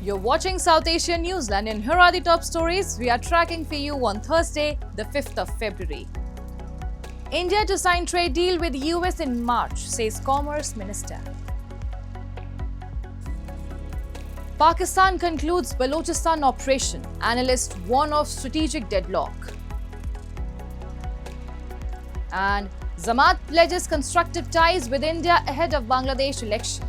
You're watching South Asian Newsline, and here are the top stories we are tracking for you on Thursday, the 5th of February. India to sign trade deal with US in March, says Commerce Minister. Pakistan concludes Balochistan operation. Analysts warn of strategic deadlock. And Jamaat pledges constructive ties with India ahead of Bangladesh election.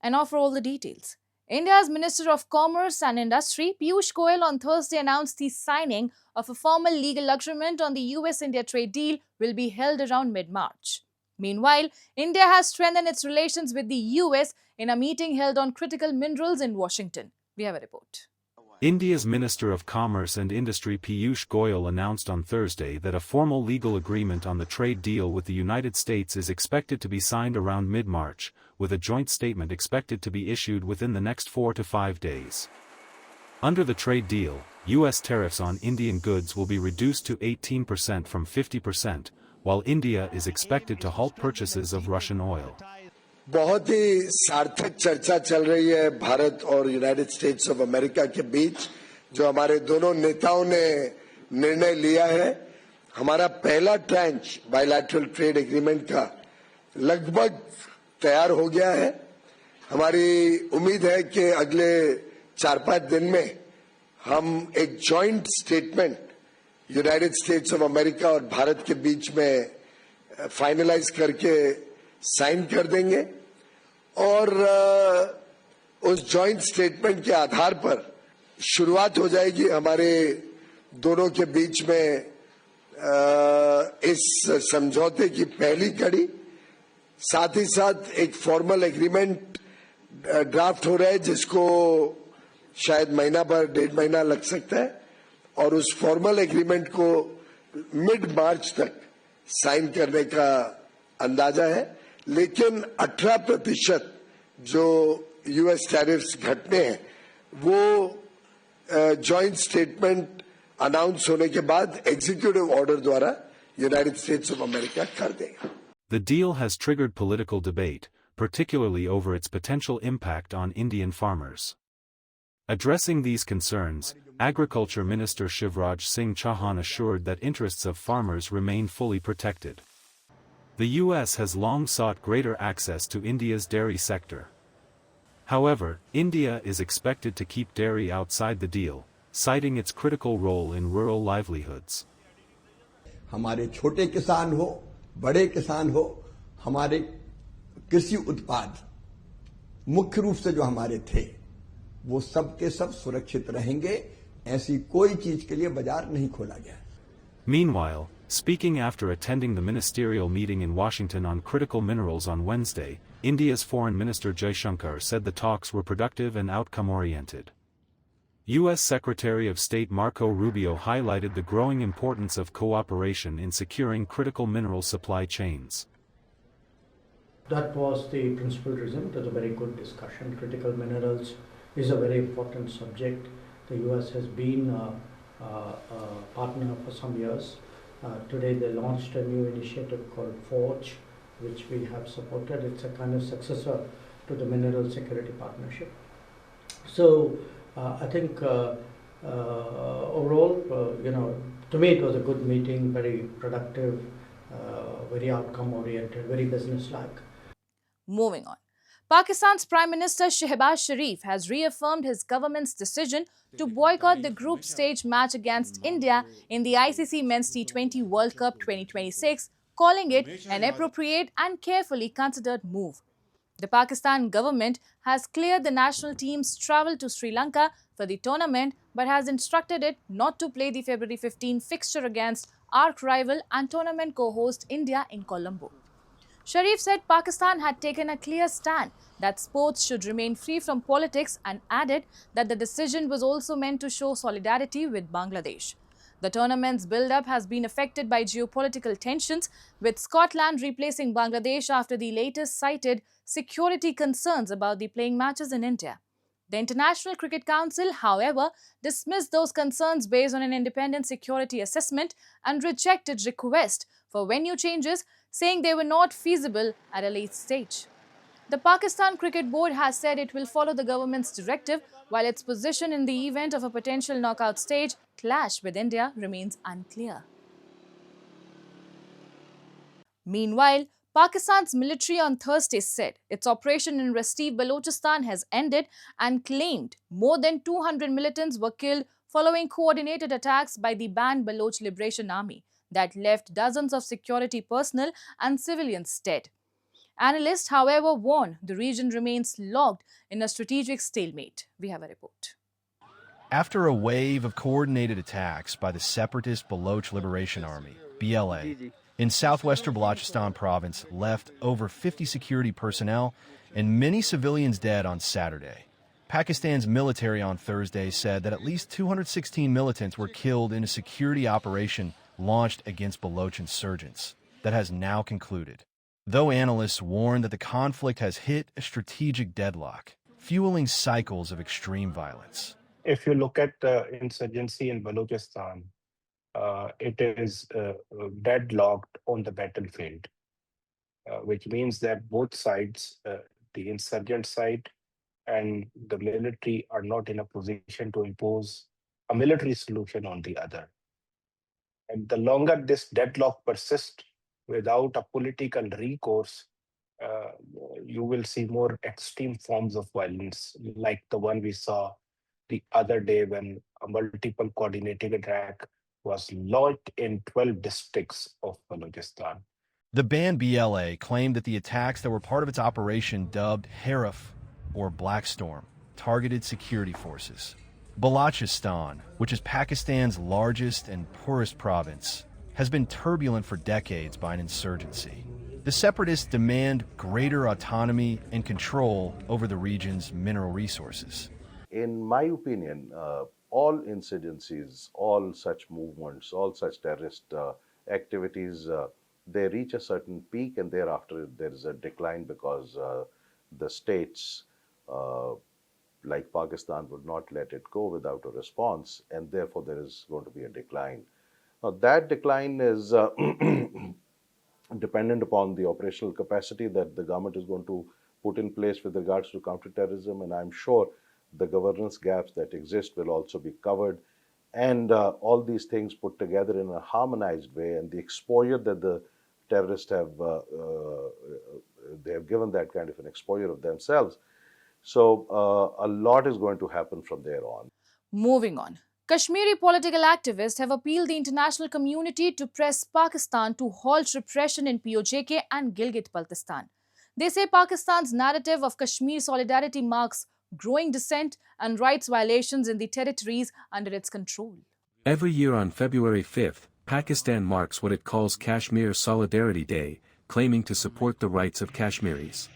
And now for all the details. India's Minister of Commerce and Industry, Piyush Goyal, on Thursday announced the signing of a formal legal agreement on the US-India trade deal will be held around mid-March. Meanwhile, India has strengthened its relations with the US in a meeting held on critical minerals in Washington. We have a report. India's Minister of Commerce and Industry Piyush Goyal announced on Thursday that a formal legal agreement on the trade deal with the United States is expected to be signed around mid-March, with a joint statement expected to be issued within the next 4 to 5 days. Under the trade deal, U.S. tariffs on Indian goods will be reduced to 18% from 50%, while India is expected to halt purchases of Russian oil. बहुत ही सार्थक चर्चा चल रही है भारत और United states of America के बीच, जो हमारे दोनों नेताओं ने निर्णय लिया है। हमारा पहला ट्रांच बायलैटरल ट्रेड एग्रीमेंट का लगभग तैयार हो गया है। हमारी उम्मीद है कि अगले 4-5 दिन में हम एक joint statement United states of America और भारत के बीच में फाइनलाइज करके साइन कर देंगे और उस जॉइंट स्टेटमेंट के आधार पर शुरुआत हो जाएगी हमारे दोनों के बीच में इस समझौते की पहली कड़ी। साथ ही साथ एक फॉर्मल एग्रीमेंट ड्राफ्ट हो रहा है जिसको शायद महीना भर 1.5 महीना लग सकता है और उस फॉर्मल एग्रीमेंट को मिड मार्च तक साइन करने का अंदाजा है। लेकिन 18% जो यूएस टैरिफ्स घटने हैं वो जॉइंट स्टेटमेंट अनाउंस होने के बाद एग्जीक्यूटिव ऑर्डर द्वारा यूनाइटेड स्टेट्स ऑफ अमेरिका कर देगा। The deal has triggered political debate, particularly over its potential impact on Indian farmers. Addressing these concerns, Agriculture Minister Shivraj Singh Chauhan assured that interests of farmers remain fully protected. The U.S. has long sought greater access to India's dairy sector. However, India is expected to keep dairy outside the deal, citing its critical role in rural livelihoods. हमारे छोटे किसान हो, बड़े किसान हो, हमारे कृषि उत्पाद मुख्य रूप से जो हमारे थे, वो सब के सब सुरक्षित रहेंगे। ऐसी कोई चीज के लिए बाजार नहीं खोला गया। Meanwhile, speaking after attending the ministerial meeting in Washington on critical minerals on Wednesday, India's Foreign Minister Jaishankar said the talks were productive and outcome-oriented. U.S. Secretary of State Marco Rubio highlighted the growing importance of cooperation in securing critical mineral supply chains. That was the principal reason. It was a very good discussion. Critical minerals is a very important subject. The U.S. has been a partner for some years. Today they launched a new initiative called Forge, which we have supported. It's a kind of successor to the Mineral Security Partnership. So I think overall, to me it was a good meeting, very productive, very outcome-oriented, very business-like. Moving on. Pakistan's Prime Minister Shehbaz Sharif has reaffirmed his government's decision to boycott the group stage match against India in the ICC Men's T20 World Cup 2026, calling it an appropriate and carefully considered move. The Pakistan government has cleared the national team's travel to Sri Lanka for the tournament but has instructed it not to play the February 15 fixture against arch rival and tournament co-host India in Colombo. Sharif said Pakistan had taken a clear stand that sports should remain free from politics and added that the decision was also meant to show solidarity with Bangladesh. The tournament's build-up has been affected by geopolitical tensions, with Scotland replacing Bangladesh after the latest cited security concerns about the playing matches in India. The International Cricket Council, however, dismissed those concerns based on an independent security assessment and rejected requests for venue changes, saying they were not feasible at a late stage. The Pakistan Cricket Board has said it will follow the government's directive, while its position in the event of a potential knockout stage clash with India remains unclear. Meanwhile, Pakistan's military on Thursday said its operation in Balochistan has ended and claimed more than 200 militants were killed following coordinated attacks by the banned Baloch Liberation Army that left dozens of security personnel and civilians dead. Analysts, however, warn the region remains locked in a strategic stalemate. We have a report. After a wave of coordinated attacks by the separatist Baloch Liberation Army, BLA, in southwestern Balochistan province left over 50 security personnel and many civilians dead on Saturday. Pakistan's military on Thursday said that at least 216 militants were killed in a security operation launched against Baloch insurgents that has now concluded. Though analysts warn that the conflict has hit a strategic deadlock, fueling cycles of extreme violence. If you look at insurgency in Balochistan, it is deadlocked on the battlefield, which means that both sides, the insurgent side and the military, are not in a position to impose a military solution on the other. And the longer this deadlock persists without a political recourse, you will see more extreme forms of violence, like the one we saw the other day when a multiple coordinated attack was launched in 12 districts of Balochistan. The banned BLA claimed that the attacks that were part of its operation dubbed Harif, or Black Storm, targeted security forces. Balochistan, which is Pakistan's largest and poorest province, has been turbulent for decades by an insurgency. The separatists demand greater autonomy and control over the region's mineral resources. In my opinion, all insurgencies, all such movements, all such terrorist activities, they reach a certain peak and thereafter there is a decline because the states like Pakistan would not let it go without a response, and therefore there is going to be a decline. Now that decline is dependent upon the operational capacity that the government is going to put in place with regards to counterterrorism, and I'm sure the governance gaps that exist will also be covered, and all these things put together in a harmonized way, and the exposure that the terrorists have, they have given that kind of an exposure of themselves. So a lot is going to happen from there on. Moving on. Kashmiri political activists have appealed the international community to press Pakistan to halt repression in POJK and Gilgit-Baltistan. They say Pakistan's narrative of Kashmir solidarity marks growing dissent and rights violations in the territories under its control. Every year on February 5th, Pakistan marks what it calls Kashmir Solidarity Day, claiming to support the rights of Kashmiris.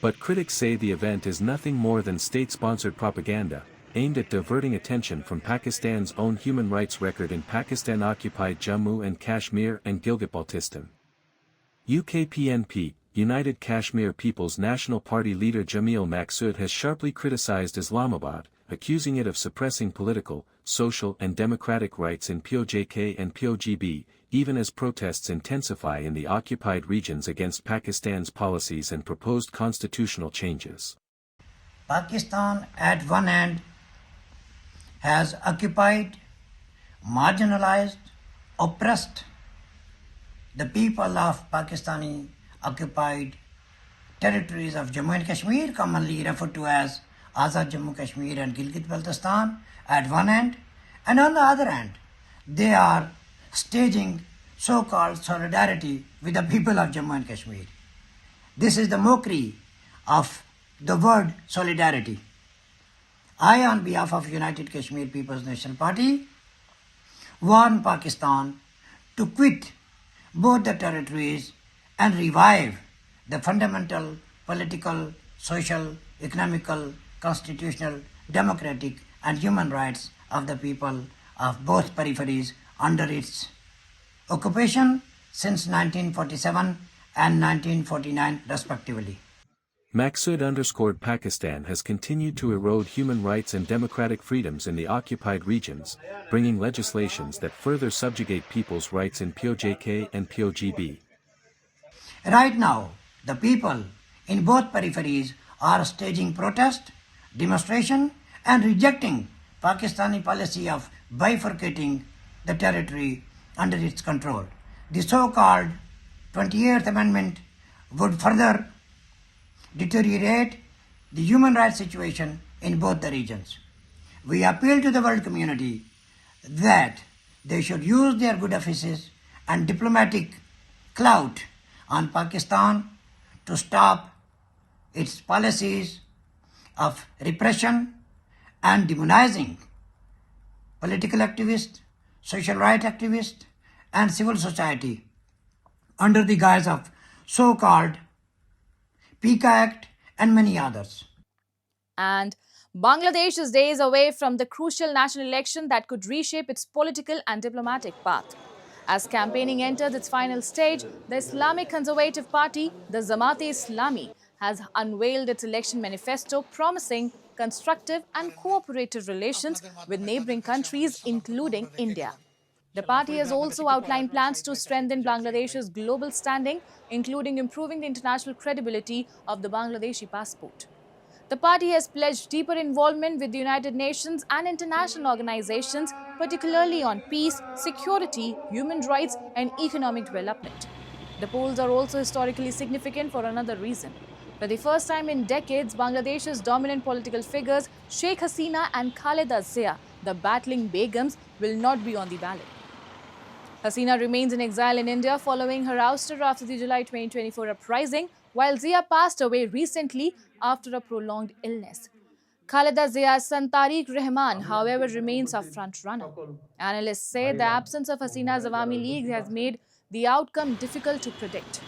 But critics say the event is nothing more than state-sponsored propaganda, aimed at diverting attention from Pakistan's own human rights record in Pakistan-occupied Jammu and Kashmir and Gilgit-Baltistan. UKPNP, United Kashmir People's National Party leader Jamil Maqsood has sharply criticized Islamabad, accusing it of suppressing political, social and democratic rights in POJK and POGB, even as protests intensify in the occupied regions against Pakistan's policies and proposed constitutional changes. Pakistan at one end has occupied, marginalized, oppressed the people of Pakistani occupied territories of Jammu and Kashmir, commonly referred to as Azad Jammu Kashmir and Gilgit-Baltistan at one end, and on the other end they are staging so-called solidarity with the people of Jammu and Kashmir. This is the mockery of the word solidarity. I, on behalf of United Kashmir People's National Party, warn Pakistan to quit both the territories and revive the fundamental political, social, economical, constitutional, democratic and human rights of the people of both peripheries under its occupation since 1947 and 1949 respectively. Maqsood underscored Pakistan has continued to erode human rights and democratic freedoms in the occupied regions, bringing legislations that further subjugate people's rights in POJK and POGB. Right now, the people in both peripheries are staging protest, demonstration and rejecting Pakistani policy of bifurcating the territory under its control. The so-called 28th Amendment would further deteriorate the human rights situation in both the regions. We appeal to the world community that they should use their good offices and diplomatic clout on Pakistan to stop its policies of repression and demonizing political activists, social rights activists, and civil society under the guise of so-called PICA Act and many others. And Bangladesh is days away from the crucial national election that could reshape its political and diplomatic path. As campaigning enters its final stage, the Islamic Conservative Party, the Jamaat-e-Islami, has unveiled its election manifesto promising constructive and cooperative relations with neighboring countries, including India. The party has also outlined plans to strengthen Bangladesh's global standing, including improving the international credibility of the Bangladeshi passport. The party has pledged deeper involvement with the United Nations and international organizations, particularly on peace, security, human rights, and economic development. The polls are also historically significant for another reason. For the first time in decades, Bangladesh's dominant political figures, Sheikh Hasina and Khaleda Zia, the battling Begums, will not be on the ballot. Hasina remains in exile in India following her ouster after the July 2024 uprising, while Zia passed away recently after a prolonged illness. Khaleda Zia's son Tariq Rahman, however, remains a front-runner. Analysts say the absence of Hasina's Awami League has made the outcome difficult to predict.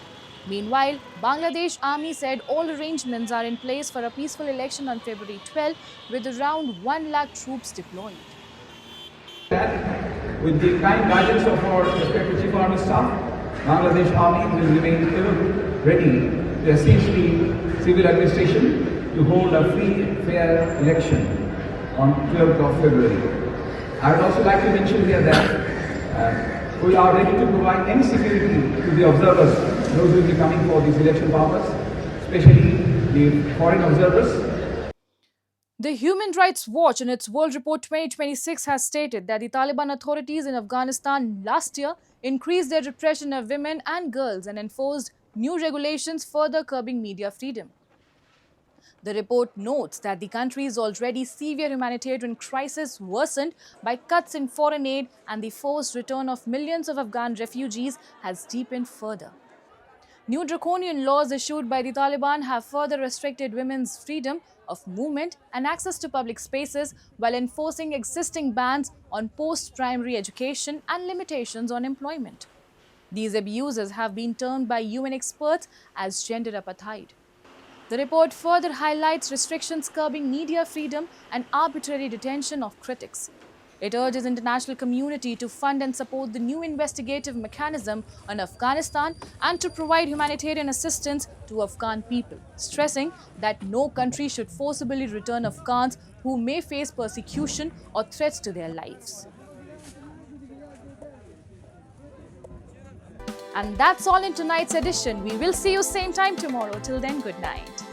Meanwhile, Bangladesh Army said all arrangements are in place for a peaceful election on February 12, with around 1 lakh troops deployed. With the kind guidance of our respected Chief Army Staff, Bangladesh Army will remain ever ready to assist the civil administration to hold a free and fair election on 12th of February. I would also like to mention here that we are ready to provide any security to the observers, those who will be coming for these election powers, especially the foreign observers. The Human Rights Watch in its World Report 2026 has stated that the Taliban authorities in Afghanistan last year increased their repression of women and girls and enforced new regulations further curbing media freedom. The report notes that the country's already severe humanitarian crisis worsened by cuts in foreign aid, and the forced return of millions of Afghan refugees has deepened further. New draconian laws issued by the Taliban have further restricted women's freedom of movement and access to public spaces, while enforcing existing bans on post-primary education and limitations on employment. These abuses have been termed by UN experts as gender apartheid. The report further highlights restrictions curbing media freedom and arbitrary detention of critics. It urges international community to fund and support the new investigative mechanism on Afghanistan and to provide humanitarian assistance to Afghan people, stressing that no country should forcibly return Afghans who may face persecution or threats to their lives. And that's all in tonight's edition. We will see you same time tomorrow. Till then, good night.